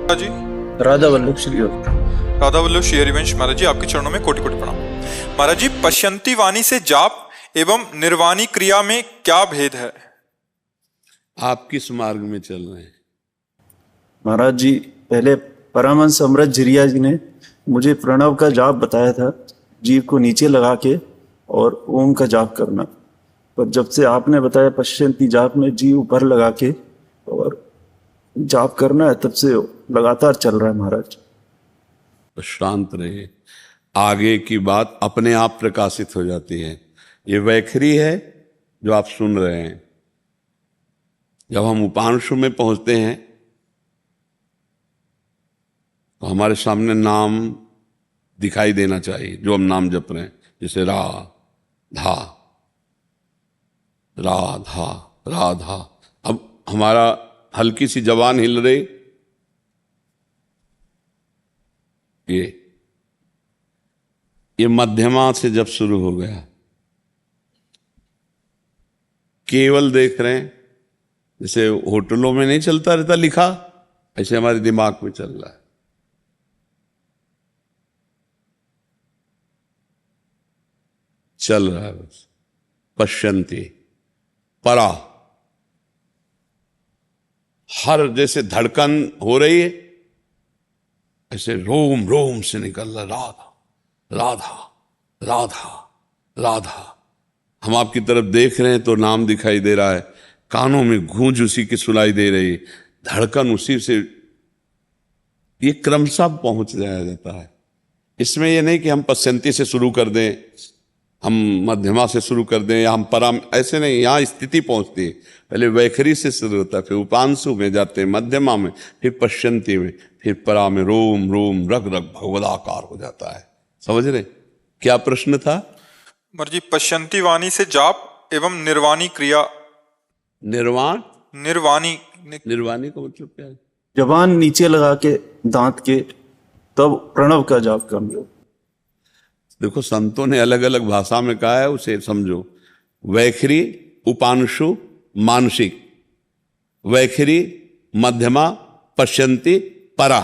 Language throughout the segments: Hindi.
जी। राधा वल्लभ श्री राधा वल्लभ श्री हरिवंश महाराज जी, आपके चरणों में कोटि कोटि प्रणाम। महाराज जी, पश्यंती वाणी से जाप एवं निर्वाणी क्रिया में क्या भेद है? आप किस मार्ग में चल रहे हैं? महाराज जी, पहले परमहंस अमृत झिरिया जी ने मुझे प्रणव का जाप बताया था, जीव को नीचे लगा के और ओम का जाप करना। पर जब से आपने बताया पश्यंती जाप में जीव ऊपर लगा के और जाप करना है, तब से लगातार चल रहा है महाराज। तो शांत रहिए, आगे की बात अपने आप प्रकाशित हो जाती है। ये वैखरी है जो आप सुन रहे हैं। जब हम उपांशु में पहुंचते हैं तो हमारे सामने नाम दिखाई देना चाहिए, जो हम नाम जप रहे हैं, जैसे राधा राधा राधा। अब हमारा हल्की सी जबान हिल रही, ये मध्यमा से जब शुरू हो गया, केवल देख रहे हैं, जैसे होटलों में नहीं चलता रहता लिखा, ऐसे हमारे दिमाग में चल रहा है। चल रहा है बस। पश्यंती परा, हर जैसे धड़कन हो रही है ऐसे रोम रोम से निकल रहा, राधा राधा राधा राधा। हम आपकी तरफ देख रहे हैं तो नाम दिखाई दे रहा है, कानों में गूंज उसी की सुनाई दे रही, धड़कन उसी से, ये क्रमशः पहुंच जाया जाता है। इसमें यह नहीं कि हम पश्यंती से शुरू कर दें, हम मध्यमा से शुरू कर दें या हम परा, ऐसे नहीं। यहाँ स्थिति पहुंचती है, पहले वैखरी से शुरू होता है, फिर उपांशु में जाते हैं, मध्यमा में, फिर पश्यंती में, फिर परा में रोम रोम रग रग भगवदाकार हो जाता है। समझ रहे? क्या प्रश्न था? महाराज जी, पश्यंती वाणी से जाप एवं निर्वाणी क्रिया। निर्वाण निर्वाणी निर्वाणी का मतलब क्या है? जबान नीचे लगा के दांत के, तब प्रणव का जाप करना। देखो, संतों ने अलग अलग भाषा में कहा है, उसे समझो। वैखरी, उपांशु, मानसिक। वैखरी, मध्यमा, पश्यंती, परा।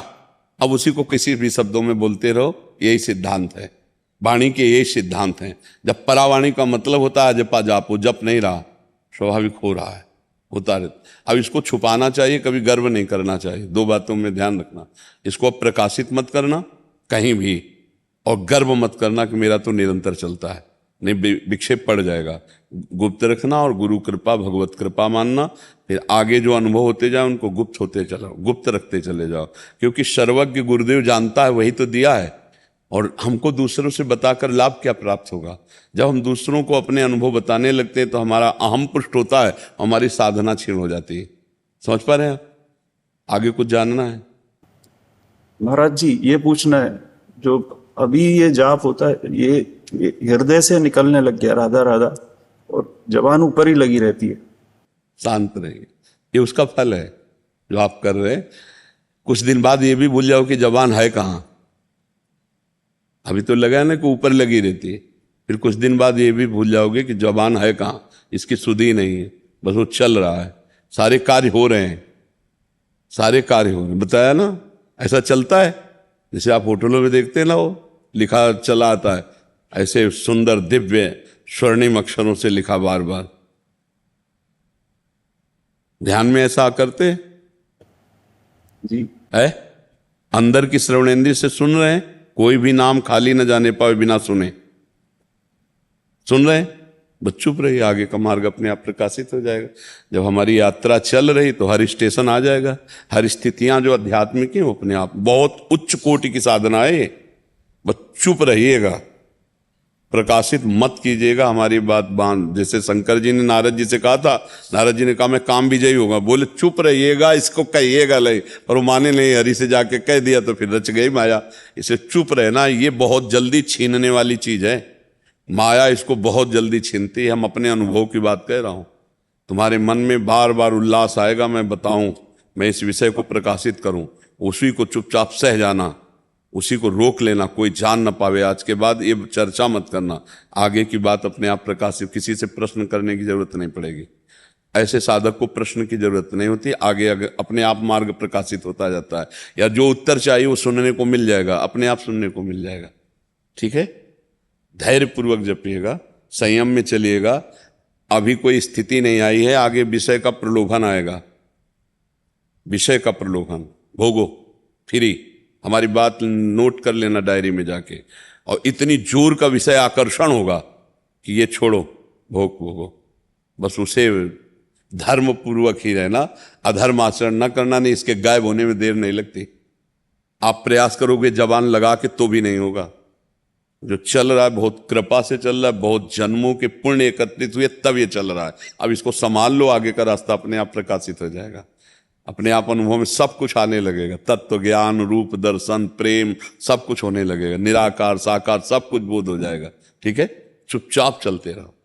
अब उसी को किसी भी शब्दों में बोलते रहो, यही सिद्धांत है वाणी के, यही सिद्धांत है। जब परावाणी का मतलब होता है जपा जापो, जप नहीं रहा, स्वाभाविक हो रहा है, होता रहता। अब इसको छुपाना चाहिए, कभी गर्व नहीं करना चाहिए। दो बातों में ध्यान रखना, इसको अब प्रकाशित मत करना कहीं भी, और गर्व मत करना कि मेरा तो निरंतर चलता है, नहीं, विक्षेप पड़ जाएगा। गुप्त रखना और गुरु कृपा, भगवत कृपा मानना। फिर आगे जो अनुभव होते जाए उनको गुप्त होते चलो, गुप्त रखते चले जाओ, क्योंकि सर्वज्ञ गुरुदेव जानता है, वही तो दिया है। और हमको दूसरों से बताकर लाभ क्या प्राप्त होगा? जब हम दूसरों को अपने अनुभव बताने लगते हैं तो हमारा अहम पुष्ट होता है, हमारी साधना क्षीण हो जाती है। समझ पा रहे हैं आप? आगे कुछ जानना है? महाराज जी, ये पूछना है, जो अभी ये जाप होता है, ये हृदय से निकलने लग गया, राधा राधा, और जबान ऊपर ही लगी रहती है। शांत रहिए, ये उसका फल है जो आप कर रहे हैं। कुछ दिन बाद ये भी भूल जाओ कि जबान है कहां। अभी तो लगा है ना कि ऊपर लगी रहती है, फिर कुछ दिन बाद ये भी भूल जाओगे कि जबान है कहां, इसकी सुधि नहीं है, बस वो चल रहा है। सारे कार्य हो रहे हैं, सारे कार्य हो रहे हैं। बताया ना, ऐसा चलता है। जैसे आप होटलों में देखते हैं ना, वो लिखा चला आता है, ऐसे सुंदर दिव्य स्वर्णिम अक्षरों से लिखा बार बार। ध्यान में ऐसा करते जी है? अंदर की श्रवणेंद्रिय से सुन रहे हैं, कोई भी नाम खाली न जाने पाए बिना सुने। सुन रहे हैं, बस चुप रहिए, आगे का मार्ग अपने आप प्रकाशित हो जाएगा। जब हमारी यात्रा चल रही तो हर स्टेशन आ जाएगा, हर स्थितियां जो आध्यात्मिक है वो अपने आप। बहुत उच्च कोटि की साधना है, बस चुप रहिएगा, प्रकाशित मत कीजिएगा। हमारी बात बांध, जैसे शंकर जी ने नारद जी से कहा था, नारद जी ने कहा मैं काम विजयी होगा, बोले चुप रहिएगा, इसको कहिएगा नहीं, पर वो माने नहीं, हरि से जाके कह दिया तो फिर रच गई माया। इसे चुप रहना, ये बहुत जल्दी छीनने वाली चीज है। माया इसको बहुत जल्दी छीनती है। हम अपने अनुभव की बात कह रहा हूं। तुम्हारे मन में बार बार उल्लास आएगा, मैं बताऊं, मैं इस विषय को प्रकाशित करूं, उसी को चुपचाप सह जाना, उसी को रोक लेना, कोई जान न पावे। आज के बाद ये चर्चा मत करना, आगे की बात अपने आप प्रकाशित, किसी से प्रश्न करने की जरूरत नहीं पड़ेगी। ऐसे साधक को प्रश्न की जरूरत नहीं होती, आगे आगे अपने आप मार्ग प्रकाशित होता जाता है, या जो उत्तर चाहिए वो सुनने को मिल जाएगा, अपने आप सुनने को मिल जाएगा। ठीक है, धैर्य पूर्वक जपिएगा, संयम में चलिएगा। अभी कोई स्थिति नहीं आई है, आगे विषय का प्रलोभन आएगा, विषय का प्रलोभन भोगो फ्री। हमारी बात नोट कर लेना डायरी में जाके, और इतनी जोर का विषय आकर्षण होगा कि ये छोड़ो, भोग भोगो, बस उसे धर्म पूर्वक ही रहना, अधर्म आचरण न करना। नहीं, इसके गायब होने में देर नहीं लगती। आप प्रयास करोगे जबान लगा के तो भी नहीं होगा। जो चल रहा है बहुत कृपा से चल रहा है, बहुत जन्मों के पुण्य एकत्रित हुए तब ये चल रहा है। अब इसको संभाल लो, आगे का रास्ता अपने आप प्रकाशित हो जाएगा, अपने आप अनुभव में सब कुछ आने लगेगा। तत्व ज्ञान, रूप दर्शन, प्रेम सब कुछ होने लगेगा, निराकार साकार सब कुछ बोध हो जाएगा। ठीक है, चुपचाप चलते रहो।